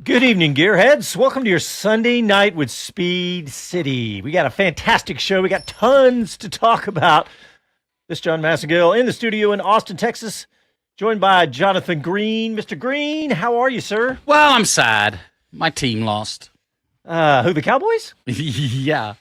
Good evening, Gearheads. Welcome to your Sunday night with Speed City. We got a fantastic show. We got tons to talk about. This is John Massengill in the studio in Austin, Texas, joined by Jonathan Green. Mr. Green, how are you, sir? Well, I'm sad. My team lost. Who, the Cowboys? Yeah.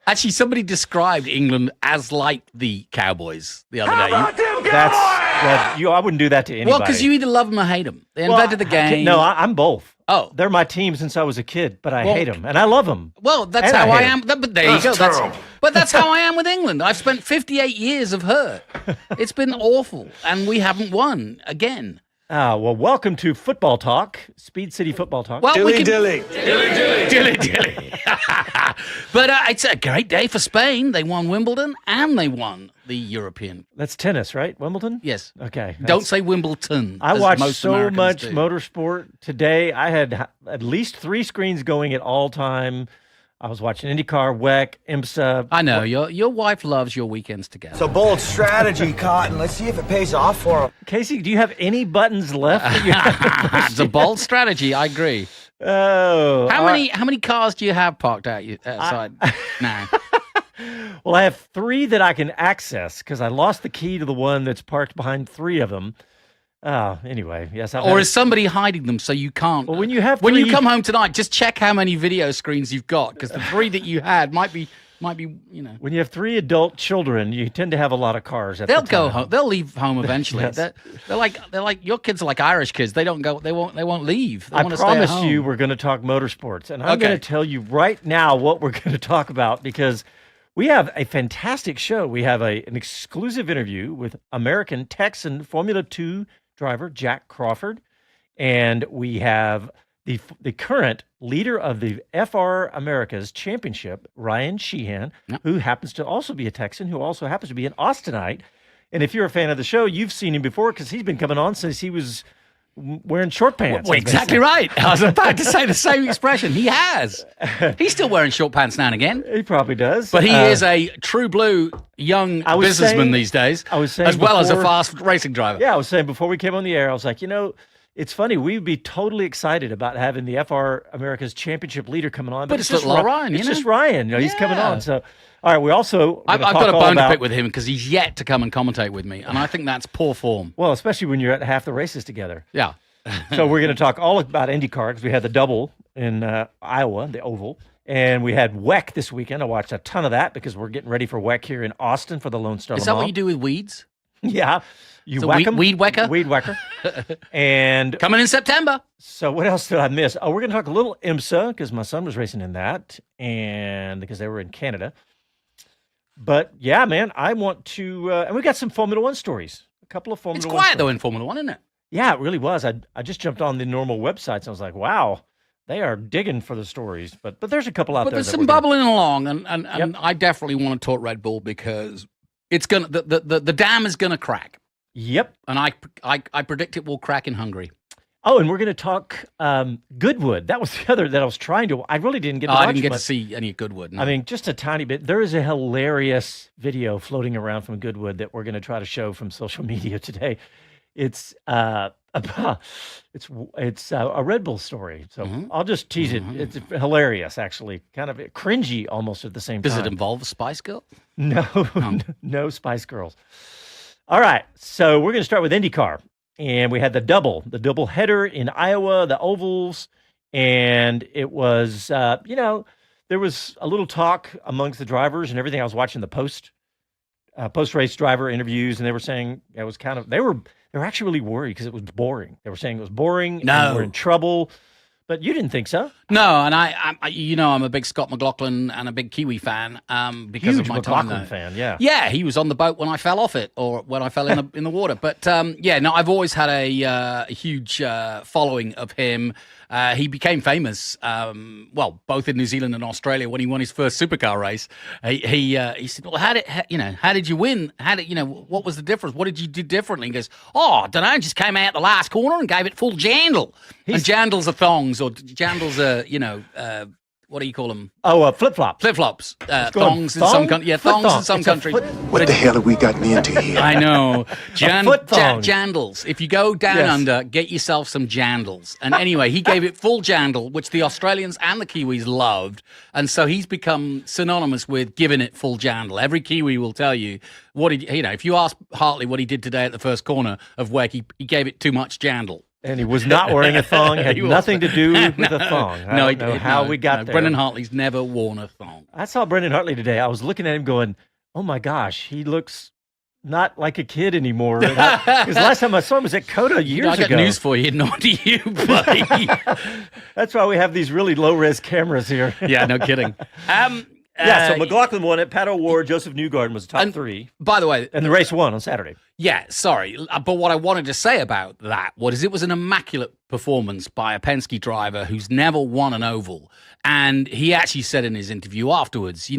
Actually, somebody described England as like the Cowboys the other day. I wouldn't do that to anybody. Well, because you either love them or hate them. They invented the game. No, I'm both. Oh. They're my team since I was a kid, but I hate them, and I love them. Well, that's how I am. But there you go. But that's how I am with England. I've spent 58 years of hurt. It's been awful, and we haven't won again. Well, welcome to Football Talk, Speed City Football Talk. Well, Dilly. But it's a great day for Spain. They won Wimbledon, and they won the European. That's tennis, right? Wimbledon? Yes. Okay. Don't say Wimbledon. I watched so Americans much do. motorsport today. I had at least 3 screens going at all time. I was watching IndyCar, WEC, IMSA. I know. Your wife loves your weekends together. It's a bold strategy, Cotton. Let's see if it pays off for him. Casey, do you have any buttons left? That you have It's a bold strategy. I agree. Oh. How many cars do you have parked outside now? Well, I have 3 that I can access because I lost the key to the one that's parked behind 3 of them. Anyway, yes. Or is somebody hiding them so you can't? Well, when you have when you 3 come home tonight, just check how many video screens you've got because the 3 that you had might be. When you have 3 adult children, you tend to have a lot of cars. They'll go home. They'll leave home eventually. Yes. They're like your kids are like Irish kids. They don't go. They won't leave. They I want to stay at promised home. you we're going to talk motorsports, and I'm Okay. going to tell you right now what we're going to talk about because we have a fantastic show. We have an exclusive interview with American Texan Formula 2 driver Jack Crawford, and we have the current leader of the FR Americas Championship, Ryan Sheehan, who happens to also be a Texan, who also happens to be an Austinite. And if you're a fan of the show, you've seen him before because he's been coming on since he was wearing short pants. Well, exactly right. I was about to say the same expression. He has. He's still wearing short pants now and again. He probably does. But he is a true blue young businessman these days. I was saying as well as a before- fast racing driver. Yeah, I was saying before we came on the air, I was like, it's funny. We'd be totally excited about having the FR America's Championship leader coming on. But it's little old Ryan, It's just Ryan. He's coming Yeah. on. So, all right, we also... I've got a bone to pick with him because he's yet to come and commentate with me, and I think that's poor form. Well, especially when you're at half the races together. Yeah. So we're going to talk all about IndyCar because we had the double in Iowa, the oval, and we had WEC this weekend. I watched a ton of that because we're getting ready for WEC here in Austin for the Lone Star Is Le that Mans. what you do with weeds? Yeah. You So whack 'em. weed whacker? Weed whacker. And Coming in September. so what else did I miss? Oh, we're going to talk a little IMSA because my son was racing in that and because they were in Canada. But yeah, man, I want to, and we got some Formula One stories. A couple of Formula It's One quiet stories. though in Formula One, isn't it? Yeah, it really was. I just jumped on the normal websites and I was like, wow, they are digging for the stories. But there's a couple out But there. there's that some we're gonna- bubbling along, and Yep. I definitely want to talk Red Bull because it's gonna the dam is gonna crack, Yep. and I predict it will crack in Hungary. Oh, and we're going to talk Goodwood. That was the other that I was trying to. I really didn't get to watch I didn't get much. to see any Goodwood. No. I mean, just a tiny bit. There is a hilarious video floating around from Goodwood that we're going to try to show from social media today. It's about it's a Red Bull story. So I'll just tease it. It's hilarious, actually, kind of cringy almost at the same Does time. it involve a Spice Girl? No, no Spice Girls. All right, so we're going to start with IndyCar, and we had the double header in Iowa, the ovals, and it was there was a little talk amongst the drivers and everything. I was watching the post race driver interviews, and they were saying it was kind of they were actually really worried because it was boring. They were saying it was boring. No. And we're in trouble. But you didn't think so? No, and I'm a big Scott McLaughlin and a big Kiwi fan because Huge of my McLaughlin time there. fan, yeah. Yeah, he was on the boat when I fell off it, or when I fell in the water. But I've always had a huge following of him. He became famous, both in New Zealand and Australia when he won his first supercar race. He said, "Well, how did you win? What was the difference? What did you do differently?" He goes, "Oh, I don't know. Just came out the last corner and gave it full jandle. And jandles are thongs, or jandles are what do you call them? Oh, flip-flops. Flip-flops. going Thongs in thong? some countries. Yeah, Foot thongs in thong. some It's a countries. foot- What the hell have we gotten into here? I know. foot thong. Jandals. If you go down Yes. under, get yourself some jandals. And anyway, he gave it full jandal, which the Australians and the Kiwis loved. And so he's become synonymous with giving it full jandal. Every Kiwi will tell you what if you ask Hartley what he did today at the first corner of WEC, he gave it too much jandal. And he was not wearing a thong. Had He nothing to do wasn't. with a thong. I No, don't know how we got there. Brendan Hartley's never worn a thong. I saw Brendan Hartley today. I was looking at him going, oh my gosh, he looks not like a kid anymore. Because last time I saw him was at Coda years I got ago. news for you, not to you, buddy. That's why we have these really low-res cameras here. Yeah, no kidding. So McLaughlin won it. Pat O'Ward, Joseph Newgarden was top three. By the way, And the race won on Saturday. yeah, sorry. But what I wanted to say about that was it was an immaculate performance by a Penske driver who's never won an oval. And he actually said in his interview afterwards,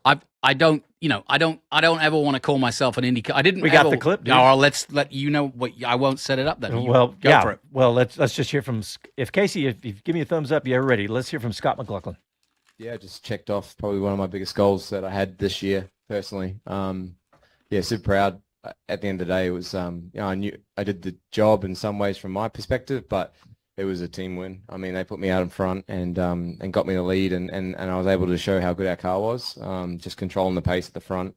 I don't ever want to call myself an IndyCar. I didn't. We got the clip, dude. No, let's let you know what. I won't set it up then. Well, Go for it. Well, let's just hear from Casey. If you give me a thumbs up, you're ready. Let's hear from Scott McLaughlin. Yeah, just checked off probably one of my biggest goals that I had this year personally. Super proud. At the end of the day, it was I knew I did the job in some ways from my perspective, but it was a team win. I mean, they put me out in front and got me the lead, and I was able to show how good our car was, just controlling the pace at the front.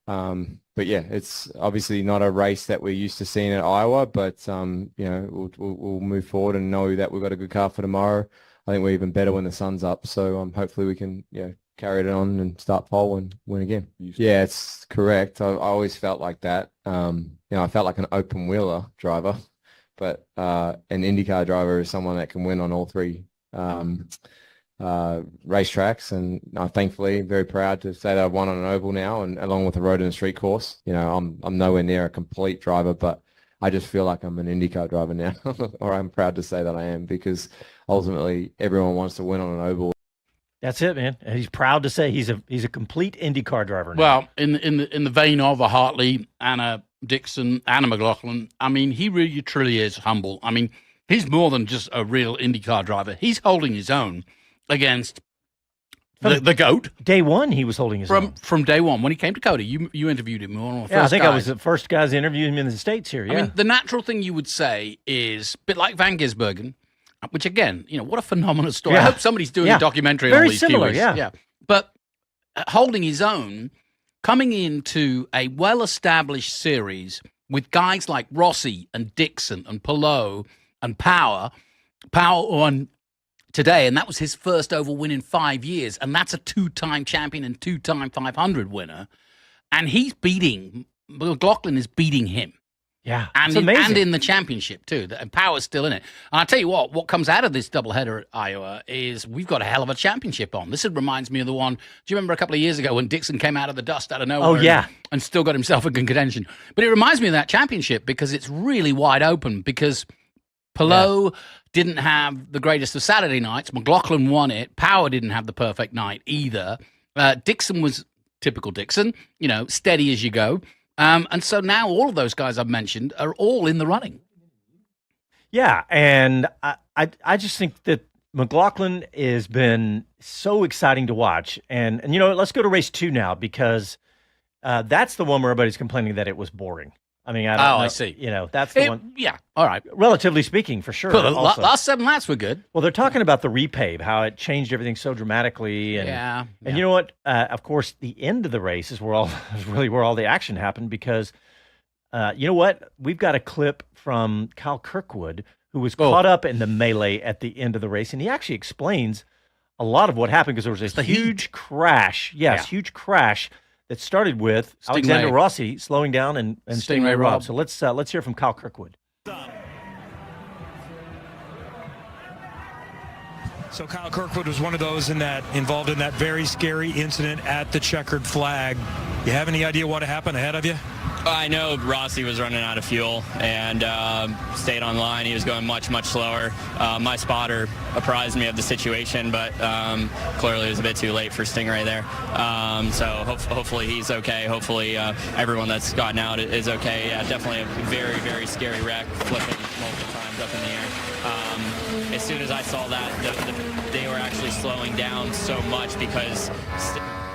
But yeah, it's obviously not a race that we're used to seeing at Iowa, but we'll move forward and know that we've got a good car for tomorrow. I think we're even better when the sun's up, so hopefully we can carry it on and start pole and win again. Yeah, it's correct. I always felt like that. I felt like an open wheeler driver, but an IndyCar driver is someone that can win on all three racetracks, and thankfully very proud to say that I've won on an oval now, and along with a road and a street course. I'm nowhere near a complete driver, but I just feel like I'm an IndyCar driver now, or I'm proud to say that I am, because ultimately everyone wants to win on an oval. That's it, man. And he's proud to say he's a complete IndyCar driver now. Well, in the vein of a Hartley, Anna Dixon, Anna McLaughlin, I mean, he really truly is humble. I mean, he's more than just a real IndyCar driver. He's holding his own against the GOAT. Day one, he was holding his own. From day one. When he came to Coda, you interviewed him. One of the first I think guys. I was the first guys to interview him in the States here. Yeah. I mean, the natural thing you would say is a bit like Van Gisbergen, which again, what a phenomenal story. I hope somebody's doing a documentary on all these similar, Kiwis. yeah. But holding his own, coming into a well-established series with guys like Rossi and Dixon and Palou and Power won today, and that was his first oval win in 5 years, and that's a two-time champion and two-time 500 winner, and McLaughlin is beating him. Yeah, And it's amazing. and in the championship, too. And Power's still in it. And I'll tell you what comes out of this doubleheader at Iowa is we've got a hell of a championship on. This reminds me of the one, do you remember a couple of years ago when Dixon came out of the dust out of nowhere? Oh, yeah. And still got himself in contention. But it reminds me of that championship because it's really wide open, because Palou didn't have the greatest of Saturday nights. McLaughlin won it. Power didn't have the perfect night either. Dixon was typical Dixon, steady as you go. And so now all of those guys I've mentioned are all in the running. Yeah, and I just think that McLaughlin has been so exciting to watch. And let's go to race 2 now, because that's the one where everybody's complaining that it was boring. I mean, I don't know. I see. That's the one. Yeah, all right. Relatively speaking, for sure. But the also. last 7 laps were good. Well, they're talking about the repave, how it changed everything so dramatically. And, And you know what? Of course, the end of the race is where all the action happened, because you know what? We've got a clip from Kyle Kirkwood, who was caught up in the melee at the end of the race, and he actually explains a lot of what happened, because there was a huge crash. Yes, huge crash that started with Alexander Rossi slowing down and Stingray Robb. So let's hear from Kyle Kirkwood. So Kyle Kirkwood was one of those involved in that very scary incident at the checkered flag. You have any idea what happened ahead of you? I know Rossi was running out of fuel and stayed on line. He was going much, much slower. My spotter apprised me of the situation, but clearly it was a bit too late for Stingray there. So hopefully he's okay. Hopefully everyone that's gotten out is okay. Yeah, definitely a very, very scary wreck, flipping multiple times up in the air. As soon as I saw that, they were actually slowing down so much because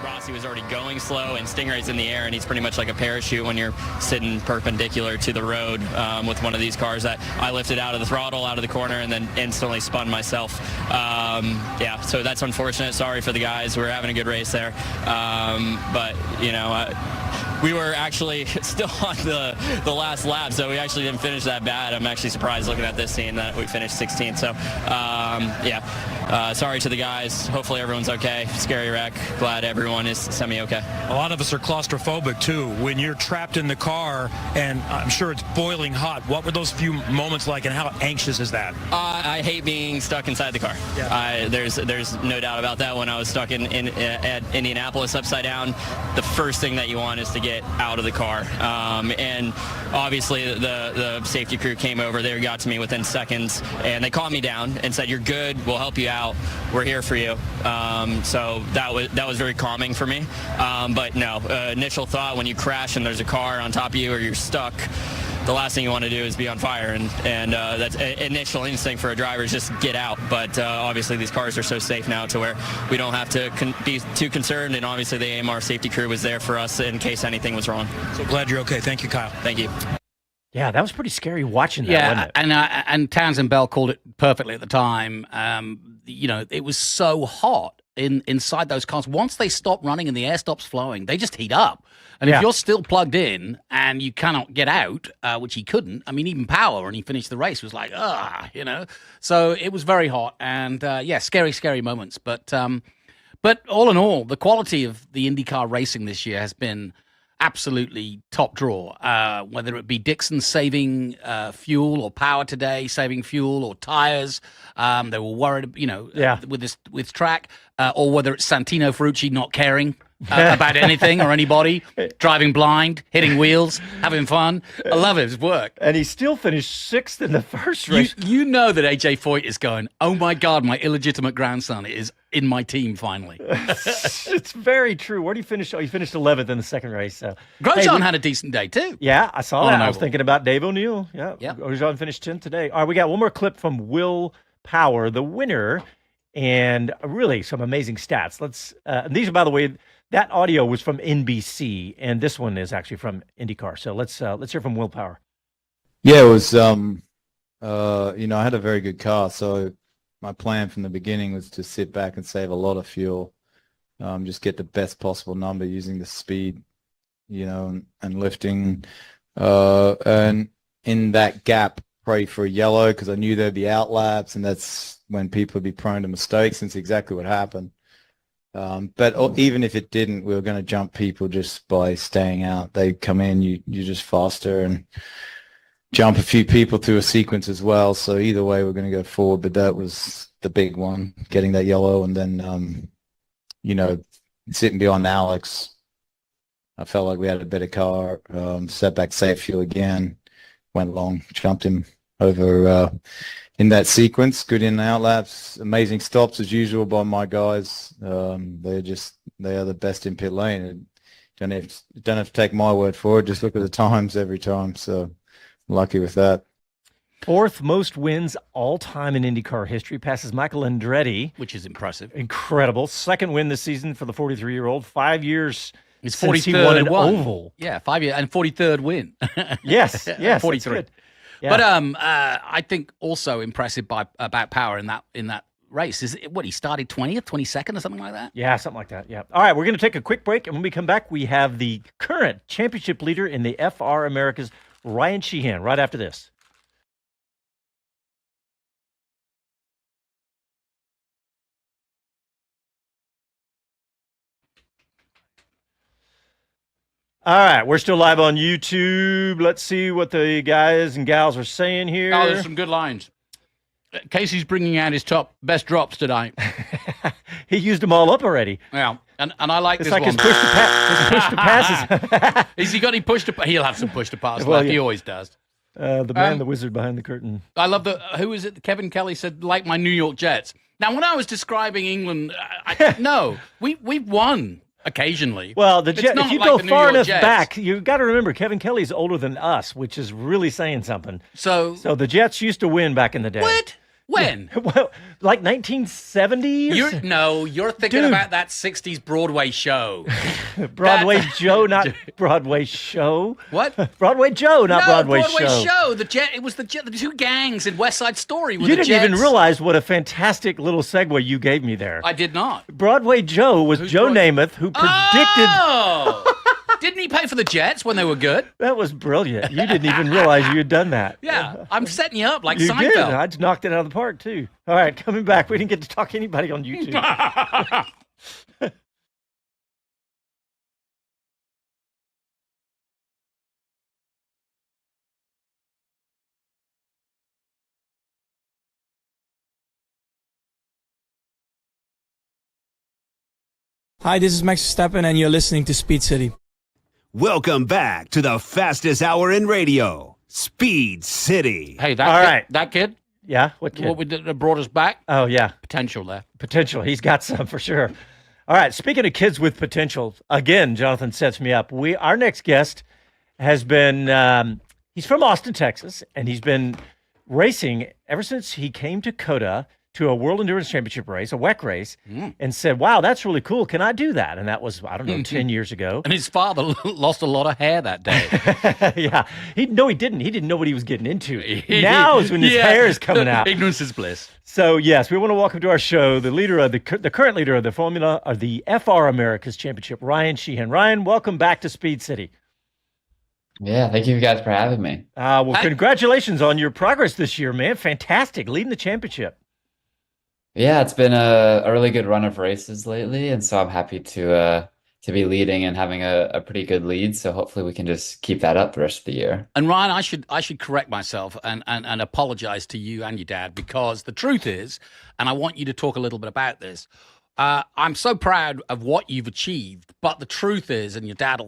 Rossi was already going slow, and Stingray's in the air, and he's pretty much like a parachute when you're sitting perpendicular to the road with one of these cars that I lifted out of the throttle, out of the corner, and then instantly spun myself. Yeah, so that's unfortunate. Sorry for the guys. We're having a good race there. But, you know, we were actually still on the last lap, so we actually didn't finish that bad. I'm actually surprised looking at this scene that we finished 16th. So, yeah, sorry to the guys. Hopefully everyone's okay. Scary wreck. Glad everyone is semi-okay. A lot of us are claustrophobic, too. When you're trapped in the car, and I'm sure it's boiling hot, what were those few moments like, and how anxious is that? I hate being stuck inside the car. Yeah. There's no doubt about that. When I was stuck at Indianapolis upside down, the first thing that you want is to get out of the car. And obviously the safety crew came over. They got to me within seconds, and they calmed me down and said, "You're good. We'll help you out. We're here for you." So that was very calming for me. But no, initial thought when you crash and there's a car on top of you or you're stuck, the last thing you want to do is be on fire, and that's initial instinct for a driver is just get out. But obviously these cars are so safe now to where we don't have to be too concerned, and obviously the AMR safety crew was there for us in case anything was wrong. So glad you're okay. Thank you, Kyle. Thank you. Yeah, that was pretty scary watching that, wasn't it? And Townsend Bell called it perfectly at the time. You know, it was so hot inside those cars. Once they stop running and the air stops flowing, they just heat up. And if you're still plugged in and you cannot get out, which he couldn't, I mean, even Power, when he finished the race, was like, you know. So it was very hot and, scary, scary moments. But all in all, the quality of the IndyCar racing this year has been absolutely top draw, whether it be Dixon saving fuel or Power today saving fuel or tires. They were worried, you know, with track, or whether it's Santino Ferrucci not caring about anything or anybody, driving blind, hitting wheels, having fun. I love his work. And he still finished sixth in the first race. You know that AJ Foyt is going, oh my God, my illegitimate grandson is in my team finally. It's very true. Where did he finish? Oh, he finished 11th in the second race. So Grosjean had a decent day too. Yeah, I saw that. I was thinking about Dave O'Neill. Yeah. Grosjean finished 10th today. All right, we got one more clip from Will Power, the winner, and really some amazing stats. Let's. These are, by the way, that audio was from NBC, and this one is actually from IndyCar. So let's hear from Will Power. Yeah, it was. You know, I had a very good car, so my plan from the beginning was to sit back and save a lot of fuel, just get the best possible number using the speed, you know, and lifting, and in that gap, pray for a yellow because I knew there'd be outlaps, and that's when people would be prone to mistakes, and it's exactly what happened. But even if it didn't, we were going to jump people just by staying out. They'd come in, you're just faster, and jump a few people through a sequence as well. So either way, we're going to go forward. But that was the big one, getting that yellow, and then, you know, sitting behind Alex. I felt like we had a better car. Set back, saved fuel again, went long, jumped him over in that sequence. Good in and out laps, amazing stops as usual by my guys. They are the best in pit lane. Don't have to take my word for it. Just look at the times every time. So lucky with that. Fourth most wins all time in IndyCar history, passes Michael Andretti, which is impressive. Incredible. Second win this season for the 43-year-old. 5 years. It's since he won an oval. Yeah, 5 years and 43rd win. Yes, 43. Yeah. But I think also impressive about Power in that race is what he started 20th, 22nd, or something like that. Yeah, something like that. Yeah. All right, we're going to take a quick break, and when we come back, we have the current championship leader in the FR Americas, Ryan Sheehan, right after this. All right, we're still live on YouTube. Let's see what the guys and gals are saying here. Oh, there's some good lines. Casey's bringing out his best drops tonight. He used them all up already. Yeah, and I like It's this like one. his push to passes. Has he got any push to? He'll have some push to pass. Well, Like yeah. he always does. The man, the wizard behind the curtain. I love who is it? Kevin Kelly said, like my New York Jets. Now, when I was describing England, no, we've won occasionally. Well, It's if not you like go the New far York enough Jets. back, you've got to remember Kevin Kelly's older than us, which is really saying something. So the Jets used to win back in the day. what? When? Well, like 1970s? You're thinking Dude. about that 60s Broadway show. Broadway Joe, not Broadway show. What? Broadway Joe, not Broadway show. It was the two gangs in West Side Story. With You the didn't even Jets. realize what a fantastic little segue you gave me there. I did not. Broadway Joe was Who's Joe Broad- Namath, who predicted. Oh! Didn't he pay for the Jets when they were good? That was brilliant. You didn't even realize you had done that. Yeah, I'm setting you up like You Seinfeld. did. I just knocked it out of the park, too. All right, coming back. We didn't get to talk to anybody on YouTube. Hi, this is Max Verstappen, and you're listening to Speed City. Welcome back to the fastest hour in radio, Speed City. Hey, All right. that kid, Yeah? What kid? that brought us back, Oh, yeah. potential there. Potential. He's got some for sure. All right. Speaking of kids with potential, again, Jonathan sets me up. Our next guest has been, he's from Austin, Texas, and he's been racing ever since he came to COTA to a World Endurance Championship race, a WEC race, and said, wow, that's really cool. Can I do that? And that was, I don't know, 10 years ago. And his father lost a lot of hair that day. Yeah. He didn't. He didn't know what he was getting into. Now is when his hair is coming out. Ignorance is bliss. So, yes, we want to welcome to our show the leader of the current leader of the Formula of the FR Americas Championship, Ryan Sheehan. Ryan, welcome back to Speed City. Yeah, thank you guys for having me. Well, congratulations on your progress this year, man. Fantastic, leading the championship. Yeah, it's been a really good run of races lately, and so I'm happy to be leading and having a pretty good lead. So hopefully we can just keep that up the rest of the year. And Ryan, I should correct myself and apologize to you and your dad, because the truth is, and I want you to talk a little bit about this. I'm so proud of what you've achieved, but the truth is, and your dad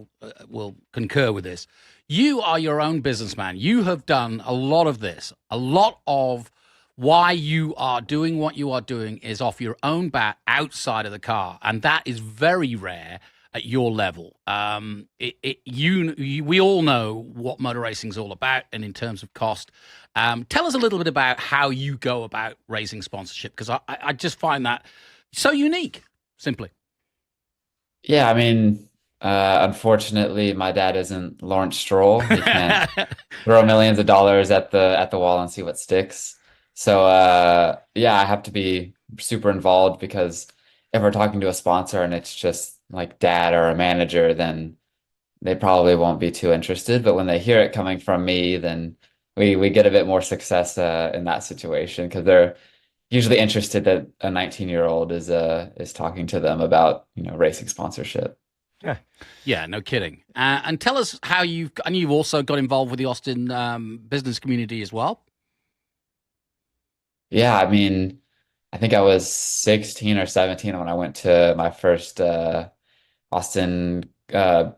will concur with this, you are your own businessman. You have done a lot of this. A lot of why you are doing what you are doing is off your own bat outside of the car, and that is very rare at your level. We all know what motor racing is all about, and in terms of cost. Tell us a little bit about how you go about raising sponsorship, because I just find that so unique, simply. Yeah, I mean, unfortunately, my dad isn't Lawrence Stroll. He can't throw millions of dollars at the wall and see what sticks. So, yeah, I have to be super involved, because if we're talking to a sponsor and it's just like dad or a manager, then they probably won't be too interested. But when they hear it coming from me, then we get a bit more success in that situation, because they're usually interested that a 19-year-old is talking to them about, racing sponsorship. Yeah, no kidding. And tell us how you've also got involved with the Austin business community as well. Yeah, I mean, I think I was 16 or 17 when I went to my first Austin, what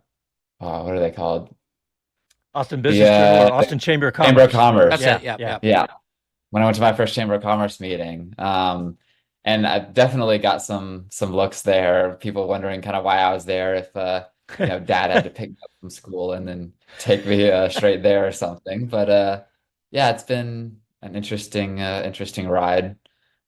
are they called? Austin Business Journal or Austin Chamber of Commerce. Chamber of Commerce. That's it, yeah. Yeah. When I went to my first Chamber of Commerce meeting. And I definitely got some looks there, people wondering kind of why I was there, if dad had to pick me up from school and then take me straight there or something. But yeah, it's been an interesting ride.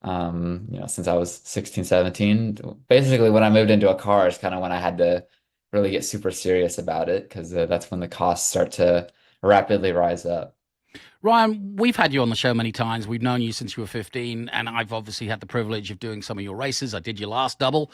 Since I was 16, 17. Basically, when I moved into a car is kind of when I had to really get super serious about it, because that's when the costs start to rapidly rise up. Ryan, we've had you on the show many times. We've known you since you were 15, and I've obviously had the privilege of doing some of your races. I did your last double,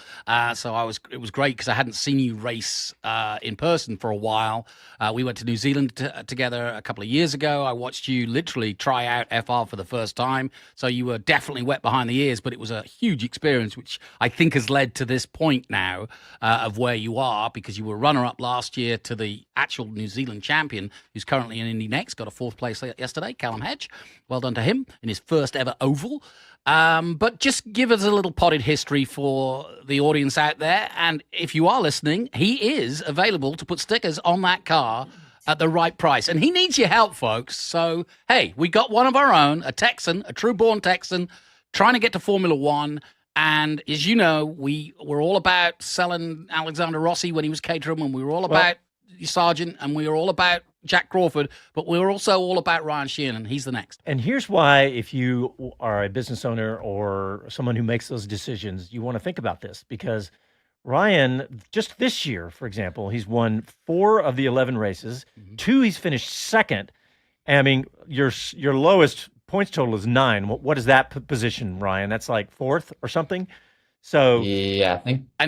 so it was great, because I hadn't seen you race in person for a while. We went to New Zealand together a couple of years ago. I watched you literally try out FR for the first time, so you were definitely wet behind the ears, but it was a huge experience, which I think has led to this point now of where you are, because you were runner-up last year to the actual New Zealand champion, who's currently in Indy Next, got a fourth place yesterday. today, Callum Hedge. Well done to him in his first ever oval. But just give us a little potted history for the audience out there. And if you are listening, he is available to put stickers on that car at the right price. And he needs your help, folks. So, hey, we got one of our own, a Texan, a true-born Texan, trying to get to Formula One. And as you know, we were all about selling Alexander Rossi when he was Caterham, and we were all about Sargent, and we were all about Jack Crawford, but we were also all about Ryan Sheehan, and he's the next. And here's why, if you are a business owner or someone who makes those decisions, you want to think about this, because Ryan, just this year, for example, he's won 4 of the 11 races. 2, he's finished second. And, I mean, your lowest points total is 9. What is that position, Ryan? That's like 4th or something? So yeah, I think I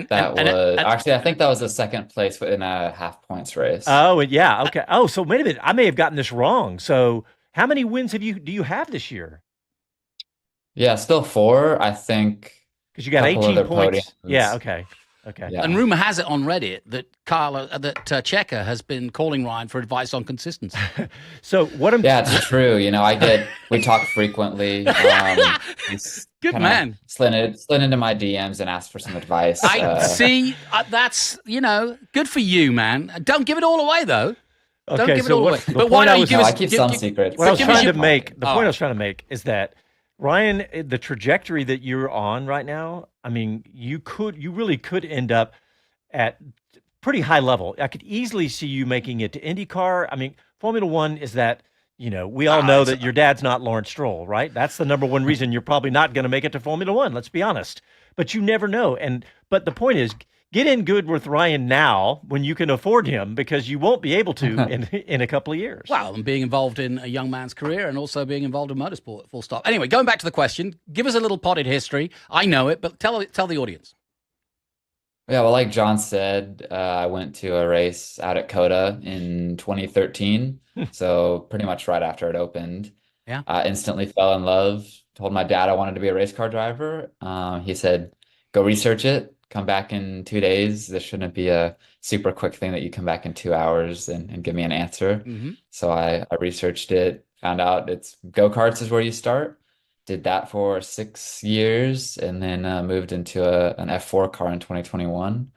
think that was the second place in a half points race. Oh, yeah, okay. Oh, so wait a minute, I may have gotten this wrong. So how many wins do you have this year? Yeah, still 4, I think. Because you got 18 points. Podiums. Yeah, okay. Okay. Yeah. And rumor has it on Reddit that Checker has been calling Ryan for advice on consistency. So what? Yeah, it's true. You know, we talk frequently. Good man. Slid into my DMs and asked for some advice. I see. That's good for you, man. Don't give it all away though. Okay, Don't give it so all away. the But why don't you give us? I keep some secrets. What I was trying to make, the point I was trying to make is that, Ryan, the trajectory that you're on right now, I mean, you really could end up at pretty high level. I could easily see you making it to IndyCar. I mean, Formula One is that, we all know that your dad's not Lawrence Stroll, right? That's the number one reason you're probably not going to make it to Formula One, let's be honest. But you never know. But the point is, get in good with Ryan now when you can afford him, because you won't be able to in a couple of years. Well, and being involved in a young man's career and also being involved in motorsport, full stop. Anyway, going back to the question, give us a little potted history. I know it, but tell the audience. Yeah, well, like John said, I went to a race out at COTA in 2013, so pretty much right after it opened. Yeah. Instantly fell in love, told my dad I wanted to be a race car driver. He said, go research it. Come back in 2 days. This shouldn't be a super quick thing that you come back in 2 hours and give me an answer. So I researched it, found out it's go-karts is where you start. Did that for 6 years and then moved into an F4 car in 2021.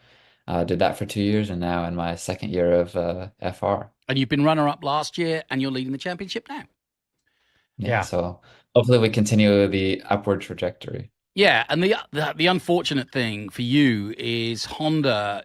Did that for 2 years and now in my second year of FR. And you've been runner-up last year and you're leading the championship now. Yeah. So hopefully we continue the upward trajectory. Yeah, and the unfortunate thing for you is Honda.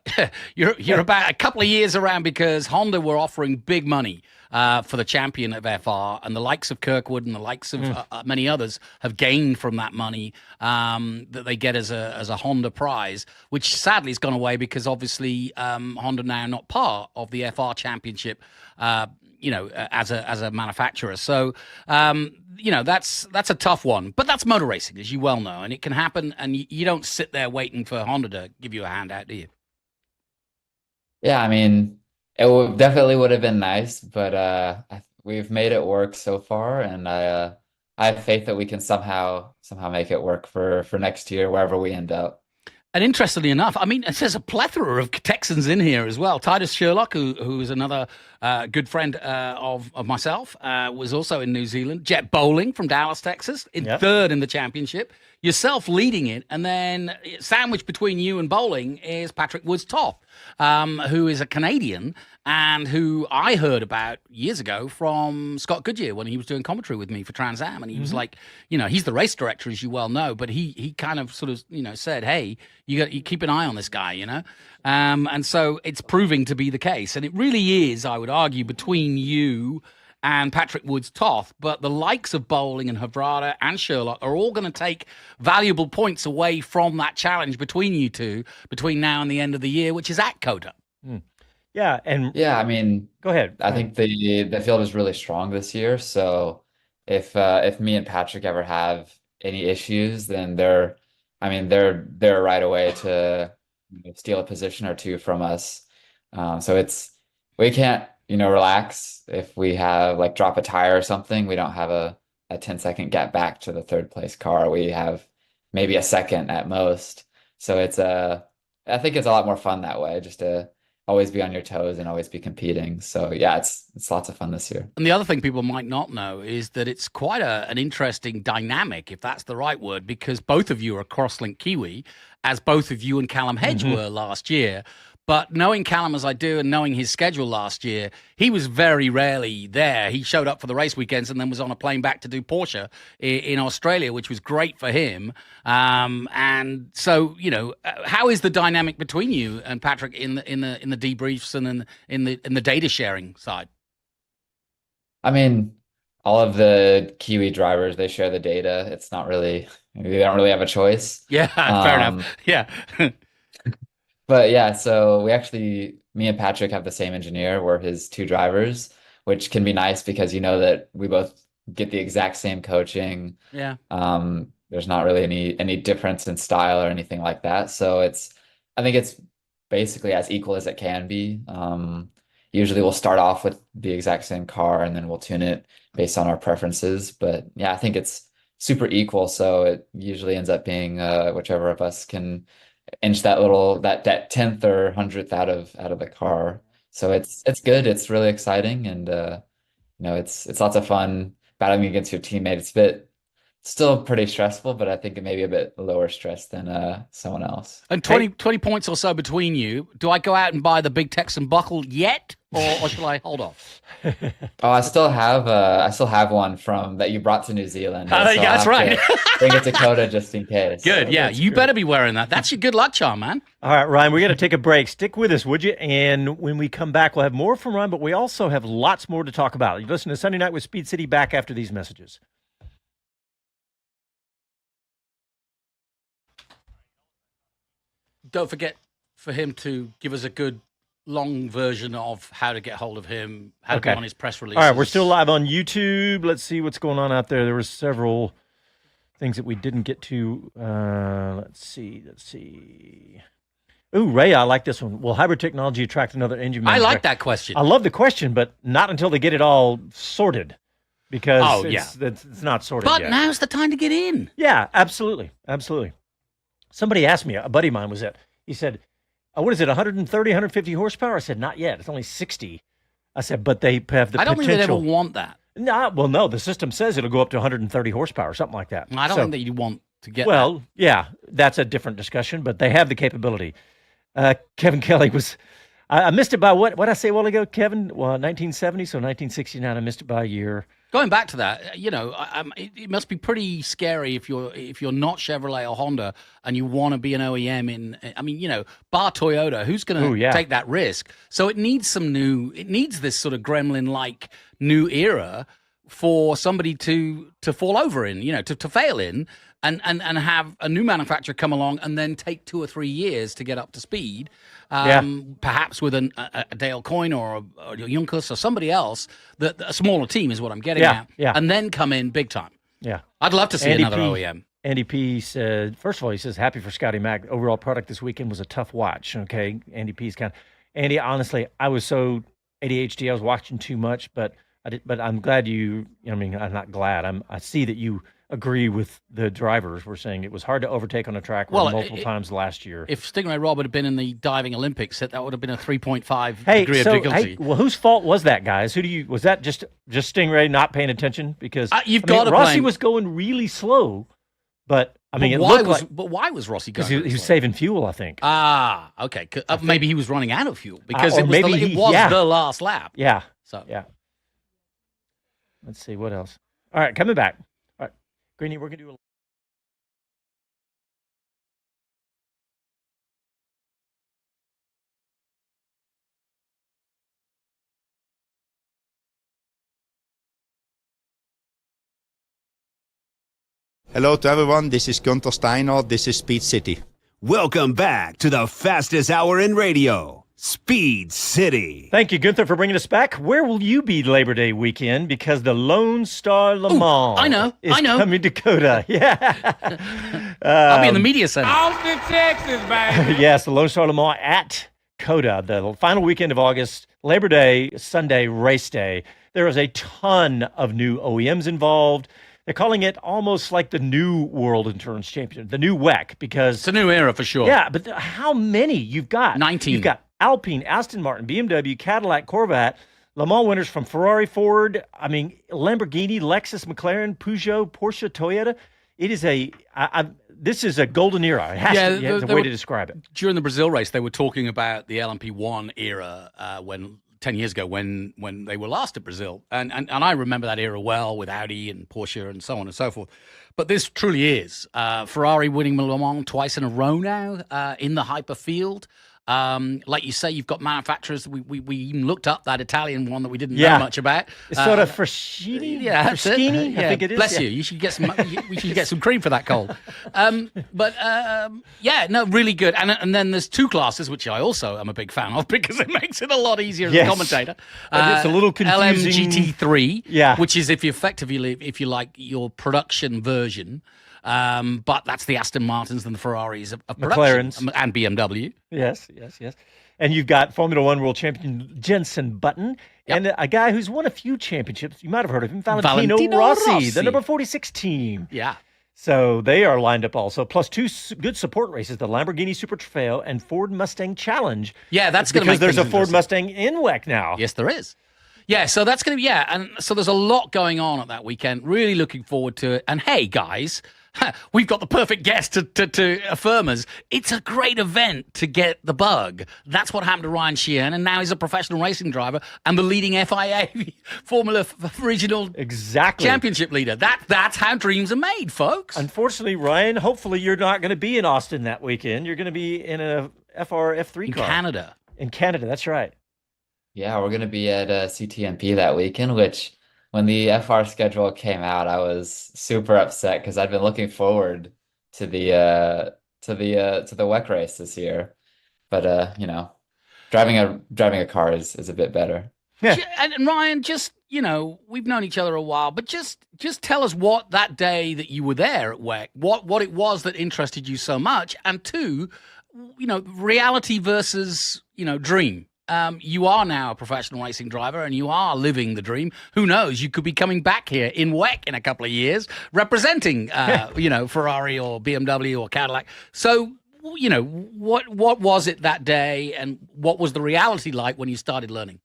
You're about a couple of years around because Honda were offering big money for the champion of FR, and the likes of Kirkwood and the likes of many others have gained from that money that they get as a Honda prize, which sadly has gone away because obviously Honda now not part of the FR championship. As a manufacturer. So, that's a tough one. But that's motor racing, as you well know, and it can happen. And you don't sit there waiting for Honda to give you a handout, do you? Yeah, I mean, it definitely would have been nice, but we've made it work so far, and I have faith that we can somehow make it work for next year, wherever we end up. And interestingly enough, I mean, there's a plethora of Texans in here as well. Titus Sherlock, who is another good friend of myself, was also in New Zealand. Jet Bowling from Dallas, Texas, third in the championship. Yourself leading it, and then sandwiched between you and Bowling is Patrick Woods-Toth, who is a Canadian and who I heard about years ago from Scott Goodyear when he was doing commentary with me for Trans Am, and he was like, he's the race director, as you well know, but he kind of sort of said, hey, you keep an eye on this guy, and so it's proving to be the case, and it really is, I would argue, between you and Patrick Woods-Toth, but the likes of Bowling and Havrada and Sherlock are all going to take valuable points away from that challenge between you two, between now and the end of the year, which is at COTA. Yeah, I mean, go ahead. I think the field is really strong this year, so if me and Patrick ever have any issues, then they're right away to steal a position or two from us. So we can't relax if we have drop a tire or something. We don't have a 10-second get back to the third place car. We have maybe a second at most. So I think it's a lot more fun that way, just to always be on your toes and always be competing. So yeah, it's lots of fun this year. And the other thing people might not know is that it's quite an interesting dynamic, if that's the right word, because both of you are crosslink Kiwi, as both of you and Callum Hedge were last year. But knowing Callum as I do and knowing his schedule last year, he was very rarely there. He showed up for the race weekends and then was on a plane back to do Porsche in Australia, which was great for him. And so, how is the dynamic between you and Patrick in the debriefs and in the data sharing side? I mean, all of the Kiwi drivers, they share the data. It's not really, they don't really have a choice. Yeah, fair enough. Yeah. But yeah, so me and Patrick have the same engineer. We're his two drivers, which can be nice because you know that we both get the exact same coaching. Yeah. There's not really any difference in style or anything like that. So I think it's basically as equal as it can be. Usually we'll start off with the exact same car and then we'll tune it based on our preferences. But yeah, I think it's super equal. So it usually ends up being whichever of us can inch that that 10th or 100th out of the car. So it's good. It's really exciting, and it's lots of fun battling against your teammate. It's still pretty stressful, but I think it may be a bit lower stress than someone else. And 20 points or so between you. Do I go out and buy the big Texan buckle yet, or shall I hold off? Oh, I still have one from that you brought to New Zealand. So that's right. Bring it to Coda just in case. Good. Yeah, you better be wearing that. That's your good luck charm, man. All right, Ryan, we're going to take a break. Stick with us, would you? And when we come back, we'll have more from Ryan, but we also have lots more to talk about. You listen to Sunday Night with Speed City, back after these messages. Don't forget for him to give us a good long version of how to get hold of him, how to go on his press releases. All right, we're still live on YouTube. Let's see what's going on out there. There were several things that we didn't get to. Let's see. Ooh, Ray, I like this one. Will hybrid technology attract another engine manufacturer? I like that question. I love the question, but not until they get it all sorted, because it's not sorted but yet. But now's the time to get in. Yeah, absolutely. Somebody asked me, a buddy of mine was at, he said, what is it, 130, 150 horsepower? I said, not yet. It's only 60. I said, but they have the potential. I don't think they'd ever want that. No, the system says it'll go up to 130 horsepower, something like that. I don't think that you want to get that. Yeah, that's a different discussion, but they have the capability. Kevin Kelly was, I missed it by what did I say a while ago, Kevin? Well, 1970, so 1969, I missed it by a year. Going back to that, it must be pretty scary if you're not Chevrolet or Honda and you want to be an OEM bar Toyota, who's going to take that risk? So it needs this sort of gremlin-like new era for somebody to fall over in, to fail in, and have a new manufacturer come along and then take 2 or 3 years to get up to speed. Perhaps with a Dale Coyne or a Juncus or somebody else, a smaller team is what I'm getting at. Yeah. And then come in big time. Yeah. I'd love to see another OEM. Andy P said, first of all, he says, happy for Scotty Mack. Overall product this weekend was a tough watch. Okay. Andy P's Andy, honestly, I was so ADHD, I was watching too much, but I'm glad I'm not glad. I see that you agree with the drivers. We're saying it was hard to overtake on a track multiple times last year. If Stingray Rob had been in the diving Olympics, that would have been a 3.5 degree of difficulty. Well, whose fault was that, guys? Was that just Stingray not paying attention? Because Rossi was going really slow, but why was Rossi going? Because he was saving fuel, I think. Okay. Maybe he was running out of fuel because it was the last lap. Yeah. So yeah. Let's see what else. All right, coming back. All right, Greeny, we're gonna do a. Hello to everyone, this is Gunther Steiner, this is Speed City. Welcome back to the fastest hour in radio, Speed City. Thank you, Gunther, for bringing us back. Where will you be Labor Day weekend? Because the Lone Star Le Mans is coming to Coda. Yeah. I'll be in the media center. Austin, Texas, baby. Yes, the Lone Star Le Mans at Coda, the final weekend of August, Labor Day, Sunday, race day. There is a ton of new OEMs involved. They're calling it almost like the new World Endurance Championship, the new WEC, because it's a new era for sure. Yeah, but how many? You've got 19. You've got Alpine, Aston Martin, BMW, Cadillac, Corvette, Le Mans winners from Ferrari, Ford, Lamborghini, Lexus, McLaren, Peugeot, Porsche, Toyota. It is this is a golden era. It has to, there's a way to describe it. During the Brazil race, they were talking about the LMP1 era when 10 years ago when they were last at Brazil. And I remember that era well with Audi and Porsche and so on and so forth. But this truly is. Ferrari winning Le Mans twice in a row now in the hyper field. Like you say, you've got manufacturers. We even looked up that Italian one that we didn't know much about. It's sort of Fraschini. Yeah, Fraschini, I think it is. Bless you. You should get some. We should get some cream for that cold. Really good. And then there's two classes which I also am a big fan of because it makes it a lot easier as a commentator. It's a little confusing. LMGT3, which is if you like your production version. But that's the Aston Martins and the Ferraris of production. McLarens. And BMW. Yes. And you've got Formula One world champion Jenson Button and a guy who's won a few championships. You might have heard of him, Valentino Rossi, the number 46 team. Yeah. So they are lined up also, plus two good support races, the Lamborghini Super Trofeo and Ford Mustang Challenge. Yeah, that's going to make because there's a Ford Mustang in WEC now. Yes, there is. Yeah, so that's going to be, and so there's a lot going on at that weekend. Really looking forward to it. And hey, guys, we've got the perfect guest to affirm us. It's a great event to get the bug. That's what happened to Ryan Sheehan, and now he's a professional racing driver and the leading FIA Formula Regional Championship leader. That's how dreams are made, folks. Unfortunately, Ryan, hopefully you're not going to be in Austin that weekend. You're going to be in a F3 car. Canada. In Canada, that's right. Yeah, we're going to be at CTMP that weekend, which when the FR schedule came out, I was super upset because I'd been looking forward to the WEC race this year. But driving a car is a bit better. Yeah. And Ryan, we've known each other a while, but just tell us what that day that you were there at WEC, what it was that interested you so much, and two, reality versus dream. You are now a professional racing driver and you are living the dream. Who knows? You could be coming back here in WEC in a couple of years representing, Ferrari or BMW or Cadillac. So, what was it that day and what was the reality like when you started learning?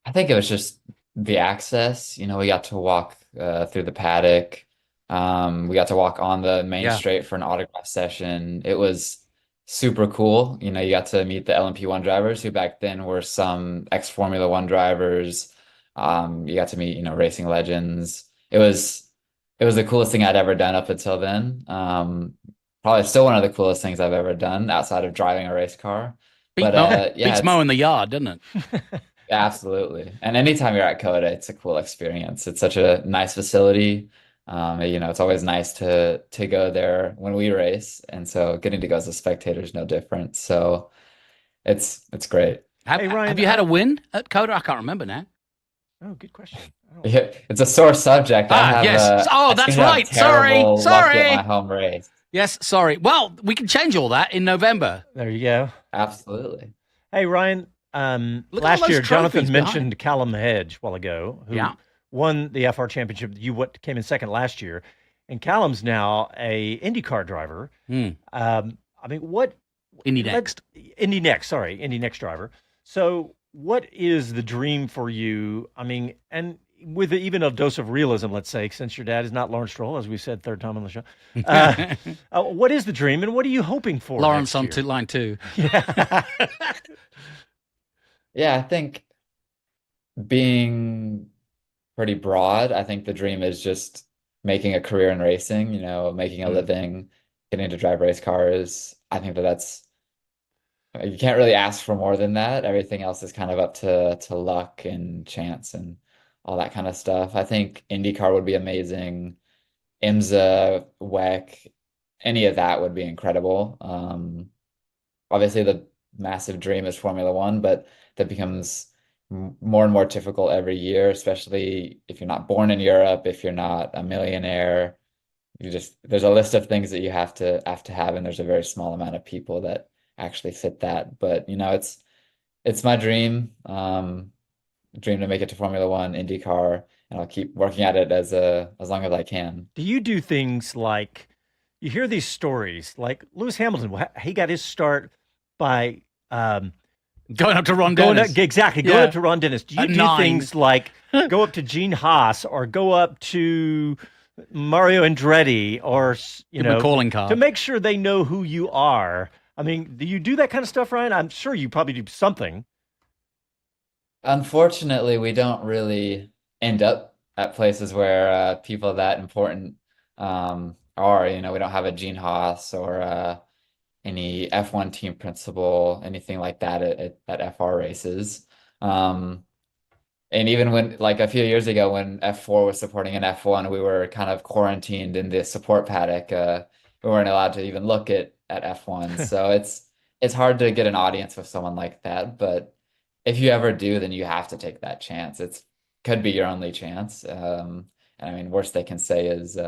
I think it was just the access. We got to walk through the paddock. We got to walk on the main straight for an autograph session. It was super cool. You got to meet the LMP1 drivers who back then were some ex-Formula One drivers. You got to meet, racing legends. It was the coolest thing I'd ever done up until then. Probably still one of the coolest things I've ever done outside of driving a race car. Beats mowing the yard, doesn't it? Absolutely. And anytime you're at COTA, it's a cool experience. It's such a nice facility. It's always nice to go there when we race, and so getting to go as a spectator is no different. So it's great. Hey, Ryan, have you had a win at COTA? I can't remember now. Oh, good question. Yeah, it's a sore subject. Yes. That's right. Sorry. At my home race. Yes. Sorry. Well, we can change all that in November. There you go. Absolutely. Hey, Ryan. Last year, Jonathan mentioned Callum Hedge a while ago, who won the FR championship. You came in second last year, and Callum's now a IndyCar driver. What Indy Next driver. So, what is the dream for you? And with even a dose of realism, let's say, since your dad is not Lawrence Stroll, as we said, third time on the show. What is the dream, and what are you hoping for? Lawrence on line 2. Yeah. Yeah, I think being pretty broad, I think the dream is just making a career in racing, making a living, getting to drive race cars. I think you can't really ask for more than that. Everything else is kind of up to luck and chance and all that kind of stuff. I think IndyCar would be amazing. IMSA, WEC, any of that would be incredible. Obviously the massive dream is Formula One, but that becomes more and more difficult every year, especially if you're not born in Europe, if you're not a millionaire. There's a list of things that you have to have, and there's a very small amount of people that actually fit that. But it's my dream to make it to Formula One, IndyCar, and I'll keep working at it as long as I can. Do you do things like, you hear these stories like Lewis Hamilton? He got his start by going up to Ron Dennis. Going up to Ron Dennis. Do you do things like go up to Gene Haas or go up to Mario Andretti or, calling card to make sure they know who you are? I mean, do you do that kind of stuff, Ryan? I'm sure you probably do something. Unfortunately, we don't really end up at places where people that important are. We don't have a Gene Haas or any F1 team principal, anything like that at FR races. And even when, like a few years ago, when F4 was supporting an F1, we were kind of quarantined in the support paddock. We weren't allowed to even look at F1. So it's hard to get an audience with someone like that. But if you ever do, then you have to take that chance. It could be your only chance. And I mean, worst they can say is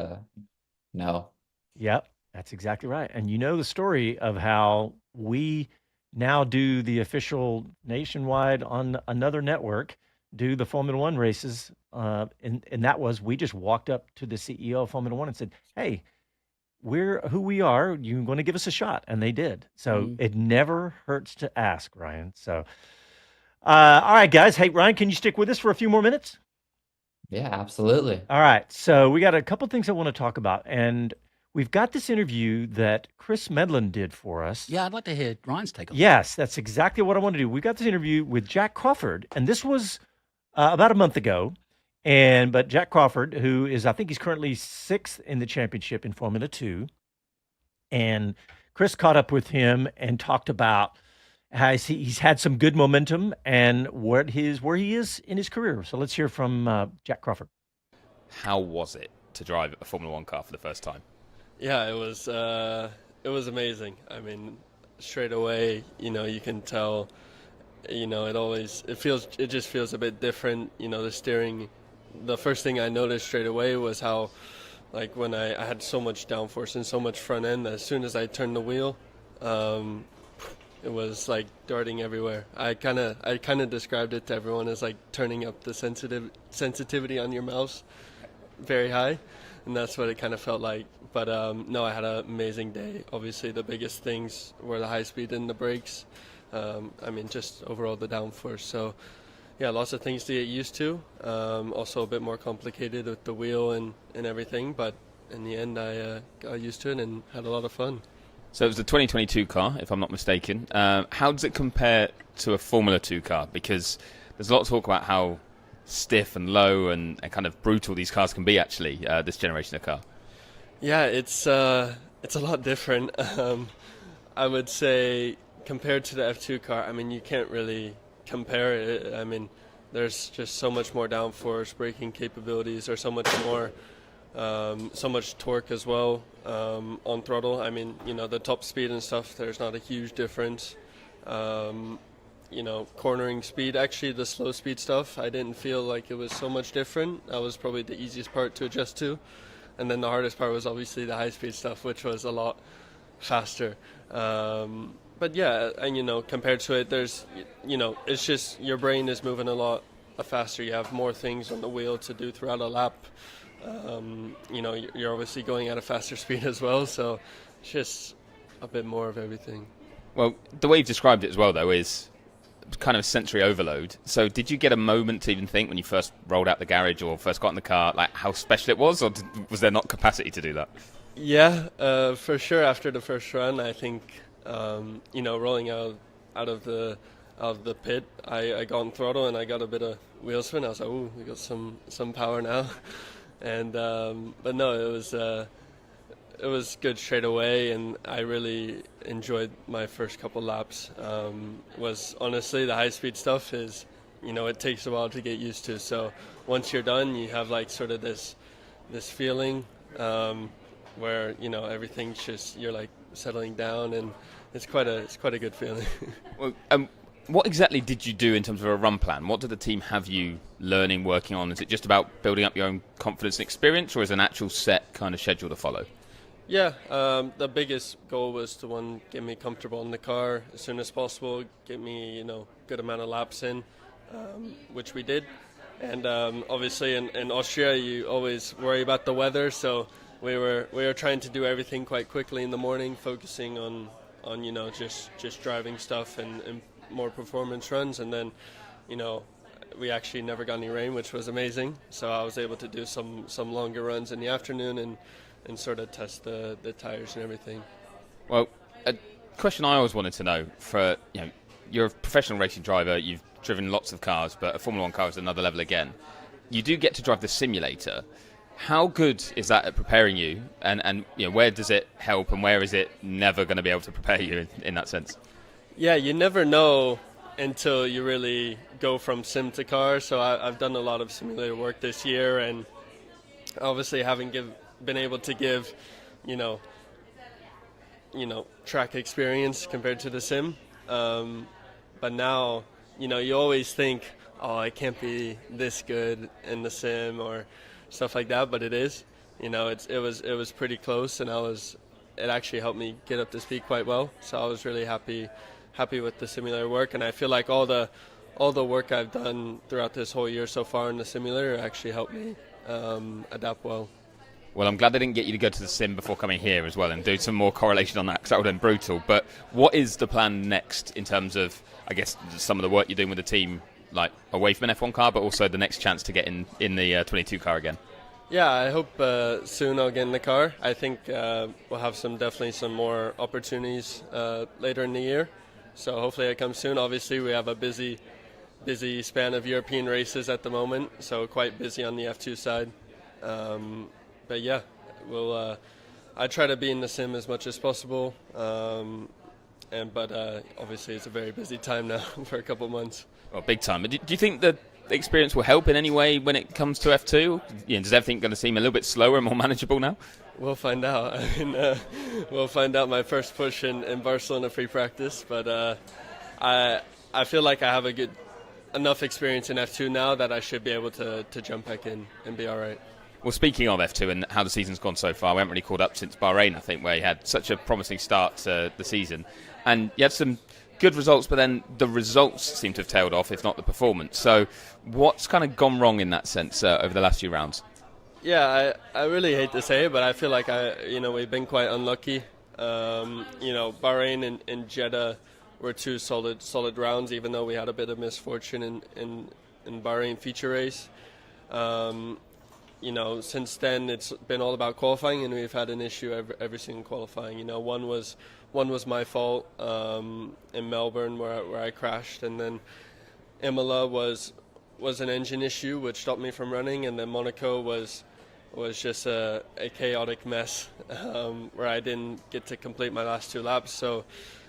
no. Yep, that's exactly right. And you know the story of how we now do the official nationwide on another network, do the Formula One races. And that was, we just walked up to the CEO of Formula One and said, hey, we're who we are. You're going to give us a shot. And they did. So it never hurts to ask, Ryan. So, all right, guys. Hey, Ryan, can you stick with us for a few more minutes? Yeah, absolutely. All right. So we got a couple things I want to talk about. And we've got this interview that Chris Medlin did for us. Yeah, I'd like to hear Ryan's take on it. Yes, that's exactly what I want to do. We got this interview with Jack Crawford, and this was about a month ago. But Jack Crawford, who is, I think he's currently 6th in the championship in Formula 2. And Chris caught up with him and talked about how he's had some good momentum and where he is in his career. So let's hear from Jack Crawford. How was it to drive a Formula One car for the first time? Yeah, it was amazing. I mean, straight away, you can tell, it just feels a bit different. The steering, the first thing I noticed straight away was how, like, when I had so much downforce and so much front end, as soon as I turned the wheel, it was like darting everywhere. I kind of described it to everyone as like turning up the sensitivity on your mouse very high, and that's what it kind of felt like. But no, I had an amazing day. Obviously, the biggest things were the high speed and the brakes. Just overall the downforce. So, yeah, lots of things to get used to. Also a bit more complicated with the wheel and everything. But in the end, I got used to it and had a lot of fun. So it was the 2022 car, if I'm not mistaken. How does it compare to a Formula 2 car? Because there's a lot of talk about how stiff and low and kind of brutal these cars can be, actually, this generation of car. Yeah, it's a lot different. I would say compared to the F2 car, I mean, you can't really compare it. I mean, there's just so much more downforce, braking capabilities, or so much more, so much torque as well on throttle. I mean, the top speed and stuff, there's not a huge difference. Cornering speed, actually the slow speed stuff, I didn't feel like it was so much different. That was probably the easiest part to adjust to. And then the hardest part was obviously the high-speed stuff, which was a lot faster. But yeah, and compared to it, there's, it's just your brain is moving a lot faster. You have more things on the wheel to do throughout a lap. You're obviously going at a faster speed as well, so it's just a bit more of everything. Well, the way you've described it as well, though, is kind of sensory overload. So did you get a moment to even think when you first rolled out the garage or first got in the car, like how special it was, or was there not capacity to do that? Yeah, for sure. After the first run, I think, rolling out of the pit, I got on throttle and I got a bit of wheel spin. I was like, ooh, we got some power now. And but no, it was good straight away, and I really enjoyed my first couple laps. Was honestly the high-speed stuff is, it takes a while to get used to. So once you're done, you have like sort of this feeling where everything's just, you're like settling down, and it's quite a good feeling. Well, what exactly did you do in terms of a run plan? What did the team have you learning, working on? Is it just about building up your own confidence and experience, or is an actual set kind of schedule to follow? Yeah, the biggest goal was to get me comfortable in the car as soon as possible, get me good amount of laps in, which we did. And obviously in Austria you always worry about the weather, so we were trying to do everything quite quickly in the morning, focusing on on just driving stuff and more performance runs, and then we actually never got any rain, which was amazing. So I was able to do some longer runs in the afternoon and sort of test the tires and everything. Well, a question I always wanted to know, you're a professional racing driver, you've driven lots of cars, but a Formula 1 car is another level again. You do get to drive the simulator. How good is that at preparing you, and where does it help, and where is it never going to be able to prepare you in that sense? Yeah, you never know until you really go from sim to car. So I've done a lot of simulator work this year, and obviously having been able to give, track experience compared to the sim. But now, you always think, oh, I can't be this good in the sim or stuff like that, but it is. It was pretty close, and it actually helped me get up to speed quite well. So I was really happy with the simulator work, and I feel like all the work I've done throughout this whole year so far in the simulator actually helped me adapt well. Well, I'm glad they didn't get you to go to the sim before coming here as well and do some more correlation on that, because that would have been brutal. But what is the plan next in terms of, I guess, some of the work you're doing with the team, like away from an F1 car, but also the next chance to get in the 22 car again? Yeah, I hope soon I'll get in the car. I think we'll have definitely some more opportunities later in the year. So hopefully it comes soon. Obviously, we have a busy span of European races at the moment, so quite busy on the F2 side. But yeah, I try to be in the sim as much as possible. But obviously it's a very busy time now for a couple of months. Well, big time. But do you think the experience will help in any way when it comes to F2? Is everything going to seem a little bit slower and more manageable now? We'll find out. We'll find out my first push in Barcelona free practice. But I feel like I have enough experience in F2 now that I should be able to jump back in and be all right. Well, speaking of F2 and how the season's gone so far, we haven't really caught up since Bahrain, I think, where you had such a promising start to the season. And you had some good results, but then the results seem to have tailed off, if not the performance. So what's kind of gone wrong in that sense over the last few rounds? Yeah, I really hate to say it, but I feel like we've been quite unlucky. Bahrain and Jeddah were two solid rounds, even though we had a bit of misfortune in Bahrain feature race. Since then it's been all about qualifying, and we've had an issue every single qualifying. One was my fault in Melbourne where I crashed, and then Imola was an engine issue which stopped me from running, and then Monaco was just a chaotic mess where I didn't get to complete my last two laps. So,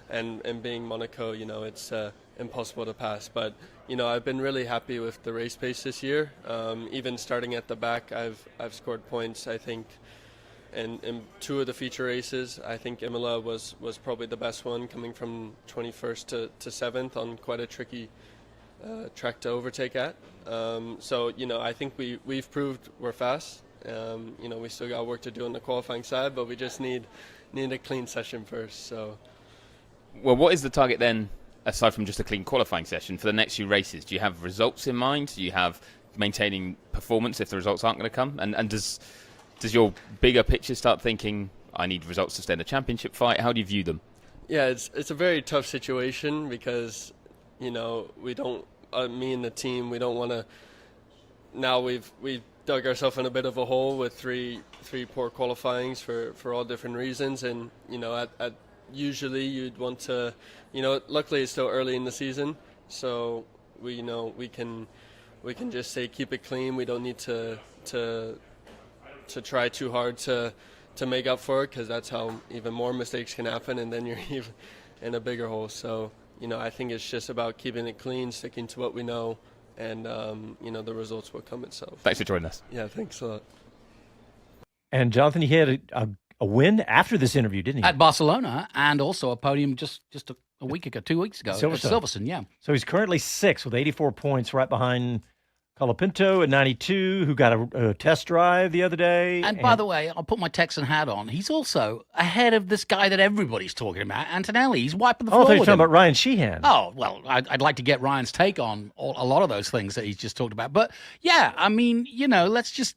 and being Monaco, it's impossible to pass. But I've been really happy with the race pace this year. Even starting at the back, I've scored points, I think, in two of the feature races. I think Imola was probably the best one, coming from 21st to 7th on quite a tricky track to overtake at. So I think we've proved we're fast. We still got work to do on the qualifying side, but we just need a clean session first. So, well, what is the target then, aside from just a clean qualifying session, for the next few races? Do you have results in mind? Do you have maintaining performance if the results aren't going to come? And does your bigger picture start thinking, I need results to stay in the championship fight? How do you view them? Yeah, it's a very tough situation because, we don't, me and the team, we don't want to. Now we've dug ourselves in a bit of a hole with three poor qualifyings for all different reasons, and at usually you'd want to, luckily it's still early in the season, so we can just say keep it clean. We don't need to try too hard to make up for it, because that's how even more mistakes can happen, and then you're even in a bigger hole. So I think it's just about keeping it clean, sticking to what we know, and the results will come itself. Thanks for joining us. Yeah, thanks a lot. And Jonathan, he had a win after this interview, didn't he? At Barcelona, and also a podium just a week ago, 2 weeks ago. Silverstone. At Silverstone, yeah. So he's currently 6th with 84 points, right behind a Colapinto at 92, who got a test drive the other day. And by the way, I'll put my Texan hat on. He's also ahead of this guy that everybody's talking about, Antonelli. He's wiping the floor. I thought you were with talking him. about Ryan Sheehan. Oh, well, I'd like to get Ryan's take on a lot of those things that he's just talked about. But yeah, I mean, let's just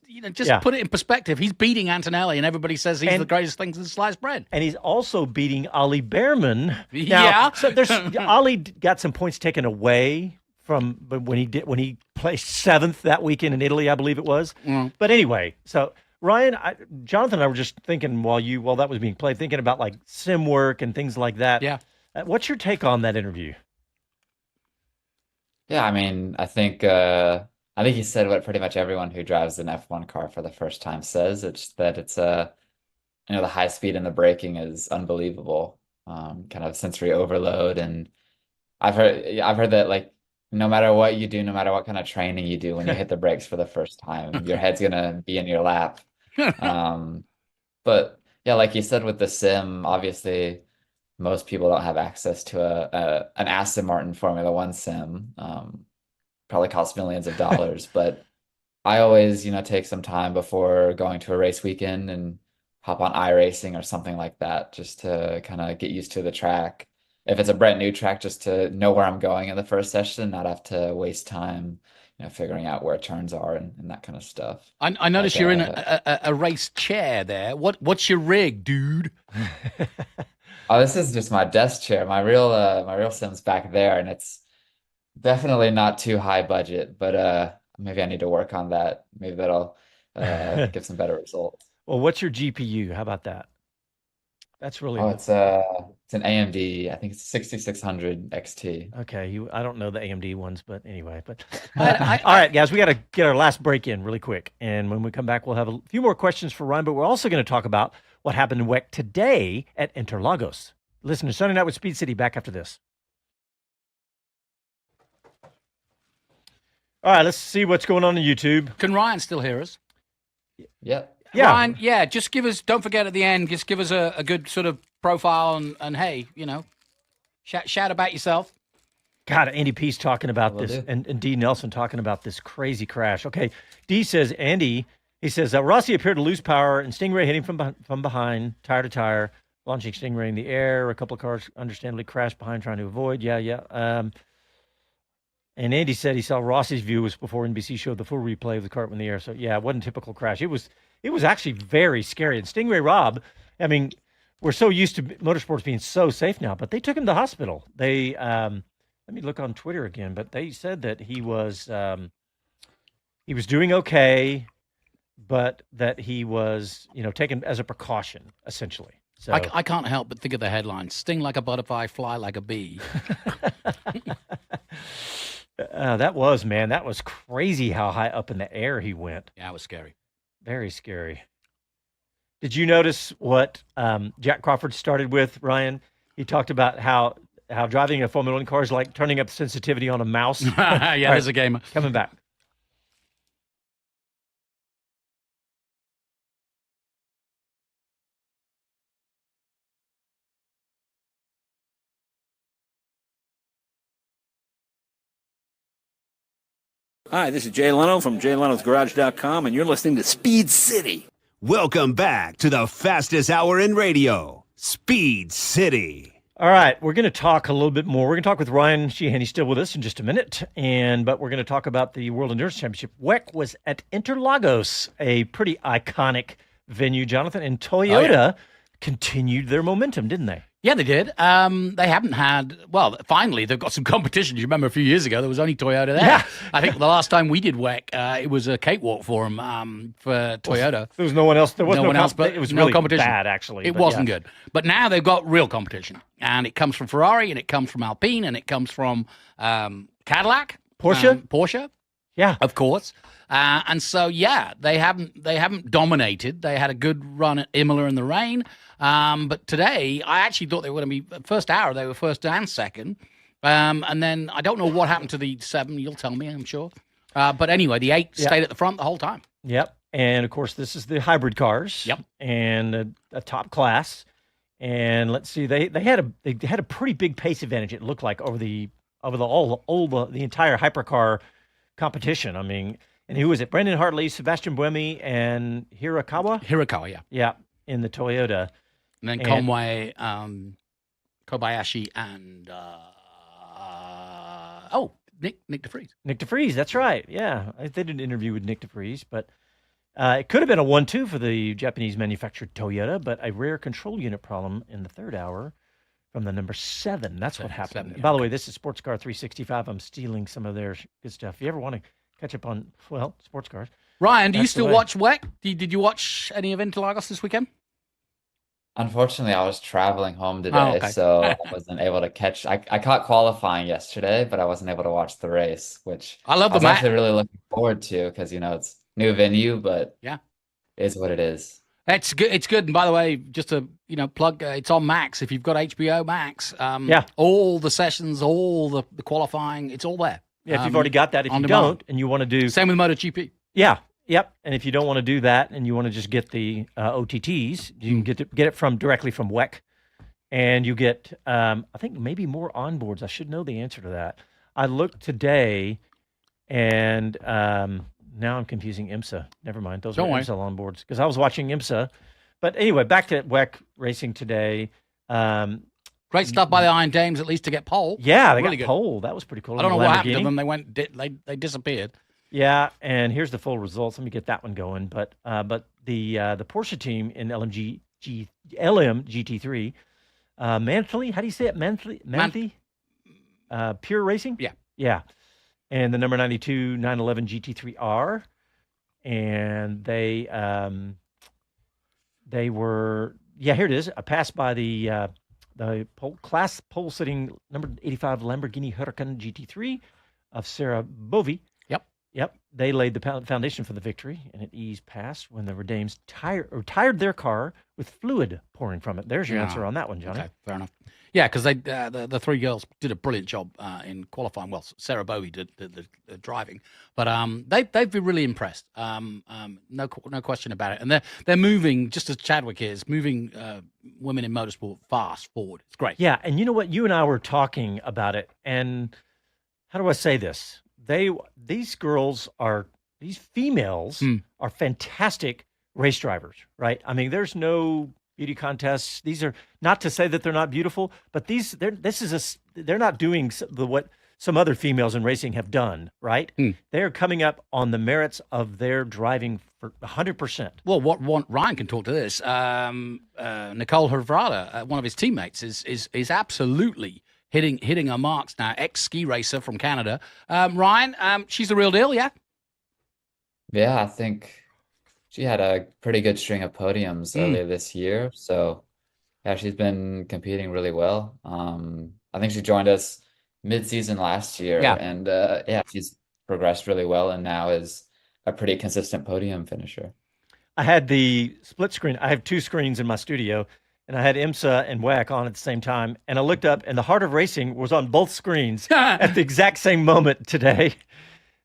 put it in perspective. He's beating Antonelli, and everybody says he's the greatest thing since sliced bread. And he's also beating Ollie Behrman. Now, Yeah. So Ollie got some points taken away from when he placed 7th that weekend in Italy, I believe it was. But anyway, so Ryan, Jonathan and I were just thinking while that was being played, thinking about like sim work and things like that. Yeah. What's your take on that interview? Yeah, I mean, I think he said what pretty much everyone who drives an F1 car for the first time says. It's that it's the high speed and the braking is unbelievable, kind of sensory overload. And I've heard that like no matter what you do, no matter what kind of training you do, when you hit the brakes for the first time, your head's gonna be in your lap. But yeah, like you said with the sim, obviously most people don't have access to an Aston Martin Formula One sim. Probably costs millions of dollars, but I always, take some time before going to a race weekend and hop on iRacing or something like that, just to kind of get used to the track. If it's a brand new track, just to know where I'm going in the first session, not have to waste time, figuring out where turns are and that kind of stuff. I notice you're in a race chair there. What's your rig, dude? Oh, this is just my desk chair. My real sim's back there, and it's definitely not too high budget, but maybe I need to work on that. Maybe that'll give some better results. Well, what's your GPU? How about that? That's really it's an AMD. I think it's 6600 XT. Okay. I don't know the AMD ones, but anyway. But all right, guys, we got to get our last break in really quick, and when we come back, we'll have a few more questions for Ryan. But we're also going to talk about what happened in WEC today at Interlagos. Listen to Sunday Night with Speed City back after this. All right, let's see what's going on YouTube. Can Ryan still hear us? Yep. Yeah. Ryan, just give us, don't forget at the end, just give us a good sort of profile and hey, shout about yourself. God, Andy Pease talking about this and D. Nelson talking about this crazy crash. Okay, D says, he says, Rossi appeared to lose power and Stingray hitting from behind, tire to tire, launching Stingray in the air. A couple of cars understandably crashed behind trying to avoid. Yeah. And Andy said he saw Rossi's view was before NBC showed the full replay of the cart in the air. So, yeah, it wasn't a typical crash. It was actually very scary. And Stingray Robb, I mean, we're so used to motorsports being so safe now, but they took him to the hospital. They, let me look on Twitter again, but they said that he was doing okay, but that he was, taken as a precaution, essentially. So I can't help but think of the headline: "Sting like a butterfly, fly like a bee." That was crazy how high up in the air he went. Yeah, it was scary. Very scary. Did you notice what Jack Crawford started with, Ryan? He talked about how driving a Formula One car is like turning up sensitivity on a mouse. Yeah, there's a gamer. Coming back. Hi, this is Jay Leno from JayLenosGarage.com, and you're listening to Speed City. Welcome back to the fastest hour in radio, Speed City. All right, we're going to talk a little bit more. We're going to talk with Ryan Sheehan. He's still with us in just a minute, but we're going to talk about the World Endurance Championship. WEC was at Interlagos, a pretty iconic venue, Jonathan, and Toyota continued their momentum, didn't they? Yeah, they did. They haven't had, finally, they've got some competition. You remember a few years ago, there was only Toyota there. Yeah. I think the last time we did WEC, it was a cakewalk for them for Toyota. There was no one else. There was no one else, but it was no really competition. bad, actually. It wasn't good. But now they've got real competition. And it comes from Ferrari, and it comes from Alpine, and it comes from Cadillac. Porsche? Yeah. Of course. And so, they haven't dominated. They had a good run at Imola in the rain. But today, I actually thought they were going to be first hour. They were first and second. And then I don't know what happened to the 7. You'll tell me, I'm sure. But anyway, the 8 stayed at the front the whole time. Yep. And of course, this is the hybrid cars. Yep. And a top class. And let's see, they had a pretty big pace advantage. It looked like over the entire hypercar competition. I mean, and who was it? Brendan Hartley, Sebastian Buemi, and Hirakawa, yeah. Yeah, in the Toyota. And then Conway, Kobayashi, and Nick DeFries. Nick DeFries, that's right. Yeah, they did an interview with Nick DeFries, but it could have been a 1-2 for the Japanese manufactured Toyota, but a rare control unit problem in the third hour from the number 7. That's what happened. 7, yeah. By the way, this is Sports Car 365. I'm stealing some of their good stuff. If you ever want to catch up on, sports cars. Ryan, do you still watch WEC? Did you watch any of Interlagos this weekend? Unfortunately, I was traveling home today, so I wasn't able to catch. I caught qualifying yesterday, but I wasn't able to watch the race, which I love. I was actually really looking forward to because it's new venue, but yeah, it is what it is. It's good. It's good. And by the way, just to plug, it's on Max. If you've got HBO Max, all the sessions, all the qualifying, it's all there. Yeah, if you've already got that. If you don't, and you want to do same with MotoGP. Yeah. Yep. And if you don't want to do that and you want to just get the OTTs, you can get it directly from WEC, and you get I think maybe more onboards. I should know the answer to that. I looked today, and now I'm confusing IMSA. Never mind. Those are IMSA onboards because I was watching IMSA. But anyway, back to WEC racing today. Great stuff by the Iron Dames, at least to get pole. Yeah, they got pole. That was pretty cool. I don't know what happened to them. They disappeared. Yeah, and here's the full results. Let me get that one going. But the Porsche team in LMGT3, Manthey, how do you say it? Manthey? Pure Racing? Yeah. Yeah. And the number 92 911 GT3R. And they were, here it is, a pass by the pole sitting number 85 Lamborghini Huracan GT3 of Sarah Bovey. Yep, they laid the foundation for the victory, and it eased past when the Dames tired their car with fluid pouring from it. There's your answer on that one, Johnny. Okay, fair enough. Yeah, because they the three girls did a brilliant job in qualifying. Well, Sarah Bowie did the driving, but they've been really impressed. No question about it. And they're moving, just as Chadwick is moving women in motorsport fast forward. It's great. Yeah, and you know what? You and I were talking about it, and how do I say this? These females are fantastic race drivers, right? I mean, there's no beauty contests. These are not to say that they're not beautiful, but they're not doing what some other females in racing have done, right? They're coming up on the merits of their driving for 100%. Well, Ryan can talk to this. Nicole Hervrada, one of his teammates, is absolutely hitting her marks now. Ex-ski racer from Canada. Ryan, she's the real deal, yeah? Yeah, I think she had a pretty good string of podiums earlier this year. So, yeah, she's been competing really well. I think she joined us mid-season last year. Yeah. And, she's progressed really well and now is a pretty consistent podium finisher. I had the split screen. I have two screens in my studio, and I had IMSA and WEC on at the same time. And I looked up, and the Heart of Racing was on both screens at the exact same moment today.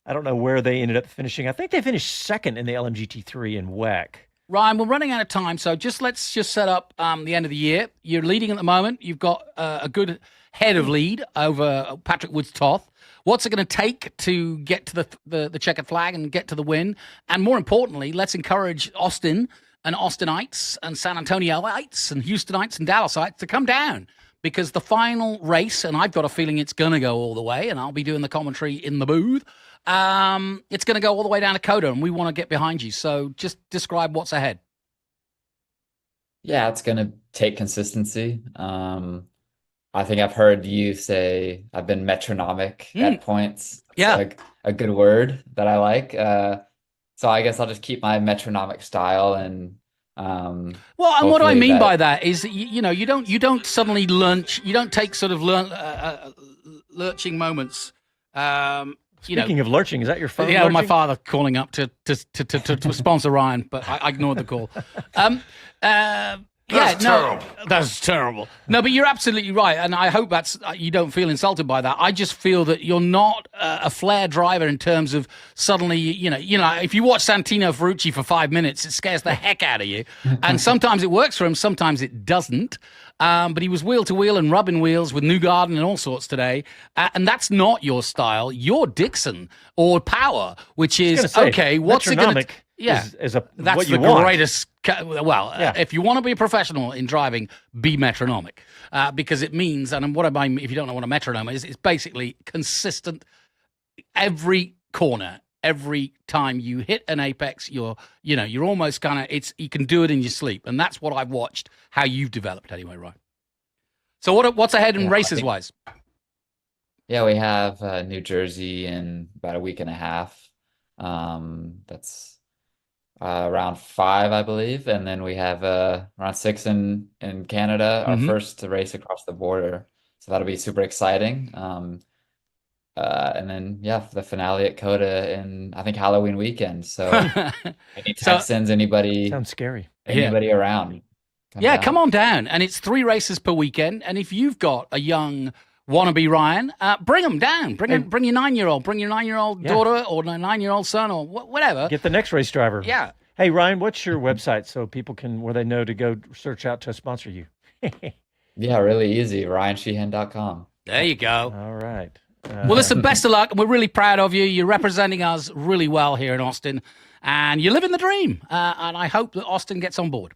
I don't know where they ended up finishing. I think they finished second in the LMGT3 in WEC. Ryan, we're running out of time, so let's set up the end of the year. You're leading at the moment. You've got a good head of lead over Patrick Woods-Toth. What's it going to take to get to the checkered flag and get to the win? And more importantly, let's encourage Austin and Austinites and San Antonioites and Houstonites and Dallasites to come down, because the final race, and I've got a feeling it's going to go all the way, and I'll be doing the commentary in the booth, it's going to go all the way down to Coda, and we want to get behind you. So just describe what's ahead. Yeah, it's going to take consistency. I think I've heard you say I've been metronomic at points. It's like a good word that I like. So I guess I'll just keep my metronomic style and well, and what I mean by that is you don't suddenly lurch, you don't take sort of lurching moments. Speaking of lurching, is that your phone? Yeah, lurching? my father calling up to sponsor Ryan, but I ignored the call. That's terrible. That's terrible. No, but you're absolutely right, and I hope that's you don't feel insulted by that. I just feel that you're not a flair driver in terms of suddenly, if you watch Santino Ferrucci for 5 minutes, it scares the heck out of you, and sometimes it works for him, sometimes it doesn't. But he was wheel to wheel and rubbing wheels with Newgarden and all sorts today, and that's not your style. You're Dixon or Power, which is okay. What's it going to? Yeah, that's what you the want. greatest. Well, if you want to be a professional in driving, be metronomic, because it means, and what I mean, if you don't know what a metronome is, it's basically consistent every corner. Every time you hit an apex, you're almost you can do it in your sleep, and that's what I've watched. How you've developed, anyway, right? So what's ahead in races wise? Yeah, we have New Jersey in about a week and a half. That's around 5, I believe, and then we have around 6 in Canada, our first race across the border. So that'll be super exciting. And then the finale at Coda in I think Halloween weekend. So any Texans, anybody sounds scary. Anybody around? Come on down. And it's 3 races per weekend. And if you've got a young wannabe Ryan, bring them down. Bring your 9-year-old. Bring your 9-year-old daughter or 9-year-old son or whatever. Get the next race driver. Yeah. Hey Ryan, what's your website so people can where they know to go search out to sponsor you? Yeah, really easy. RyanSheehan.com. There you go. All right. Well, listen, best of luck. We're really proud of you. You're representing us really well here in Austin, and you're living the dream. And I hope that Austin gets on board.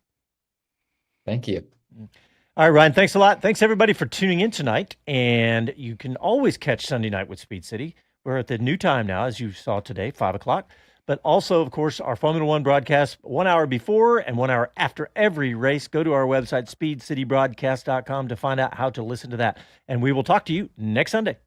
Thank you. All right, Ryan, thanks a lot. Thanks, everybody, for tuning in tonight. And you can always catch Sunday Night with Speed City. We're at the new time now, as you saw today, 5 o'clock. But also, of course, our Formula One broadcast 1 hour before and 1 hour after every race. Go to our website, speedcitybroadcast.com, to find out how to listen to that. And we will talk to you next Sunday.